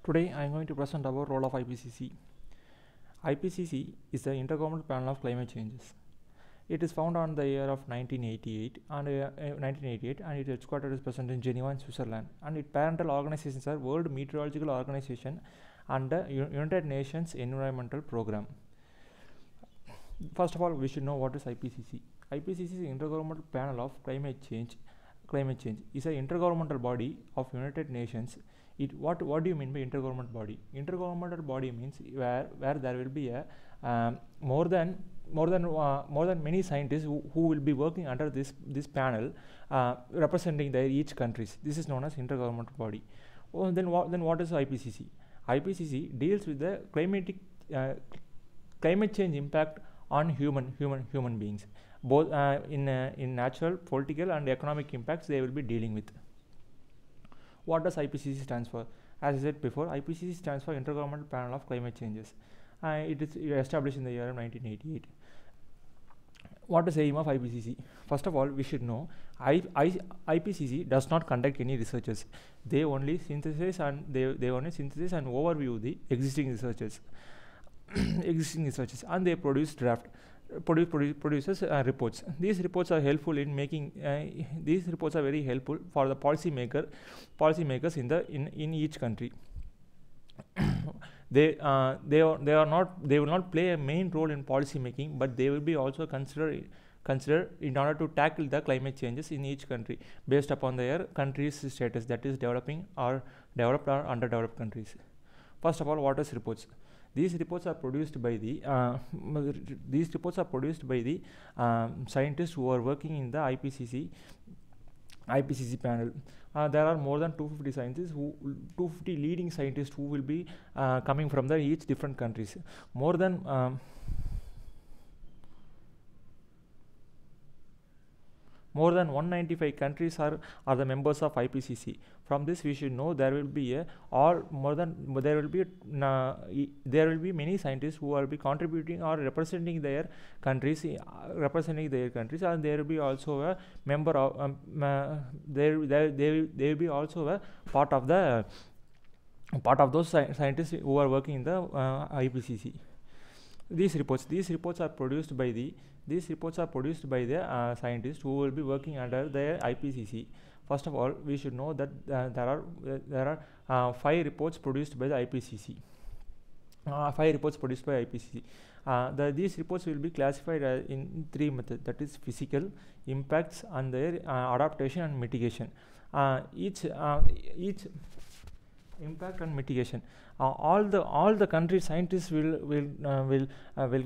Today I am going to present about role of IPCC. IPCC is the Intergovernmental Panel of Climate Changes. It is founded on the year of 1988 and its headquarters is present in Geneva in Switzerland, and its parental organizations are World Meteorological Organization and the United Nations Environmental Programme. First of all, we should know what is IPCC. IPCC is the Intergovernmental Panel of Climate Change. Climate change is an intergovernmental body of United Nations. What do you mean by intergovernmental body? Intergovernmental body means where there will be a more than many scientists who will be working under this panel, representing their each countries. This is known as intergovernmental body. Then what is IPCC? IPCC deals with the climate change impact on human beings, both in natural, political and economic impacts they will be dealing with. What does IPCC stands for? As I said before, IPCC stands for Intergovernmental Panel of Climate Changes. It is established in the year of 1988. What is the aim of IPCC? First of all, we should know IPCC does not conduct any researches. They only synthesize and overview the existing researches. And they produces reports. These reports are helpful in making. These reports are very helpful for the policymakers in each country. They will not play a main role in policy making, but they will be also considered in order to tackle the climate changes in each country based upon their country's status, that is developing or developed or underdeveloped countries. First of all, what is reports? These reports are produced by the scientists who are working in the IPCC panel. There are more than 250 scientists, 250 leading scientists who will be coming from each different countries. More than 195 countries are the members of IPCC. From this, we should know there will be many scientists who will be contributing or representing their countries, and there will be also a member of they will be also a part of those scientists who are working in the IPCC. These reports are produced by the scientists who will be working under the IPCC. First of all, we should know that there are 5 reports produced by the IPCC. These reports will be classified in 3 methods, that is physical, impacts, and their adaptation and mitigation. Each impact and mitigation. All the country scientists will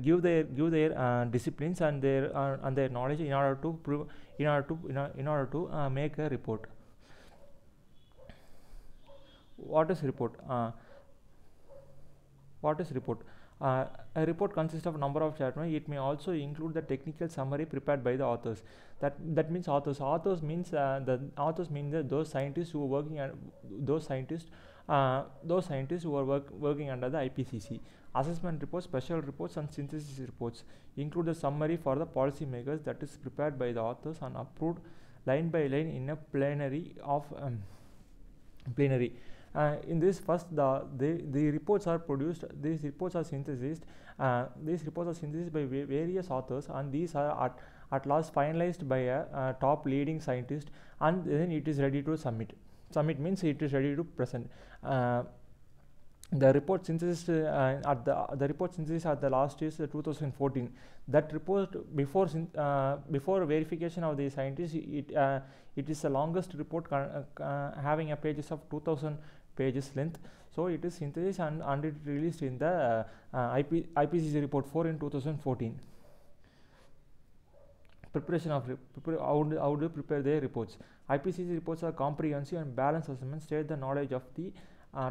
give their disciplines and their knowledge in order to make a report. What is report? A report consists of a number of chapters. It may also include the technical summary prepared by the authors. That means authors. Authors means those scientists who are working those scientists who are working under the IPCC. Assessment reports, special reports, and synthesis reports include the summary for the policymakers that is prepared by the authors and approved line by line in a plenary. In this, first the reports are produced. These reports are synthesized. By various authors, and these are at last finalized by a top leading scientist, and then it is ready to submit. Submit means it is ready to present. The report synthesis at the last is 2014. That report before verification of the scientists, it is the longest report having a pages of 2000 pages length. So it is synthesized and it released in the IPCC report 4 in 2014. Preparation of how to prepare their reports. IPCC reports are comprehensive and balanced assessments, state the knowledge of the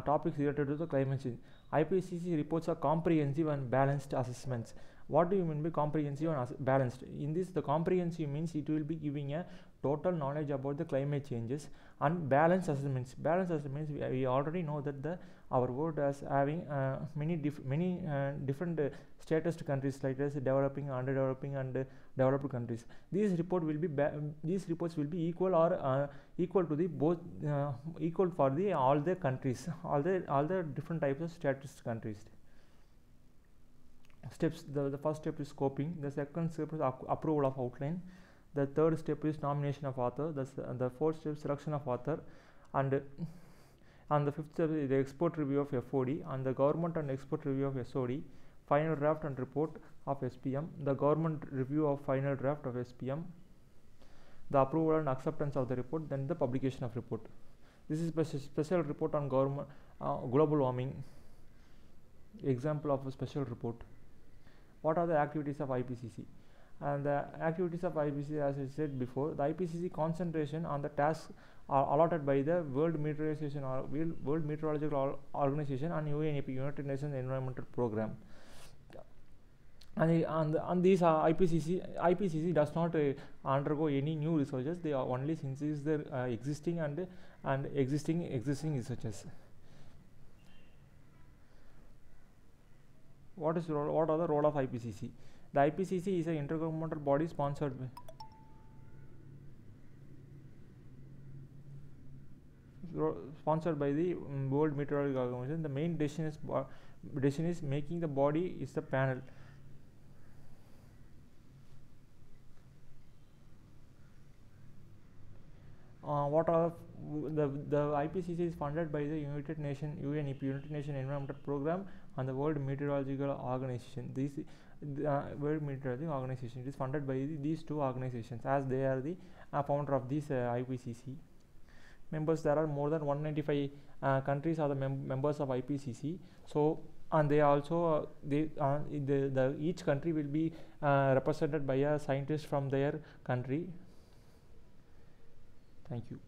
topics related to the climate change. IPCC reports are comprehensive and balanced assessments. What do you mean by comprehensive and balanced? In this, the comprehensive means it will be giving a total knowledge about the climate changes, and balanced assessments. Balanced assessments, we already know that our world is having many different status countries, like as developing, underdeveloping, and developed countries. These reports will be equal or equal to the both equal for the all the countries, all the different types of status countries. Steps: the first step is scoping, the second step is approval of outline, the third step is nomination of author, the fourth step is selection of author, and the fifth step is the export review of FOD, and the government and export review of SOD, final draft and report of SPM, the government review of final draft of SPM, the approval and acceptance of the report, then the publication of report. This is special report on government global warming, example of a special report. What are the activities of IPCC? And the activities of IPCC, as I said before, the IPCC concentration on the tasks are allotted by the World Meteorological Organization and UNEP, United Nations Environmental Program. And these IPCC does not undergo any new researches. They are only synthesize their existing and existing researches. What are the role of IPCC? The IPCC is an intergovernmental body sponsored by the World Meteorological Organization. The main decision is making the body is the panel. What are the IPCC is funded by the United Nations UNEP, United Nations Environmental Program, and the World Meteorological Organization. World Meteorological Organization, it is funded by these two organizations, as they are the founder of this IPCC. Members: there are more than 195 countries are the members of IPCC. So, and they also each country will be represented by a scientist from their country. Thank you.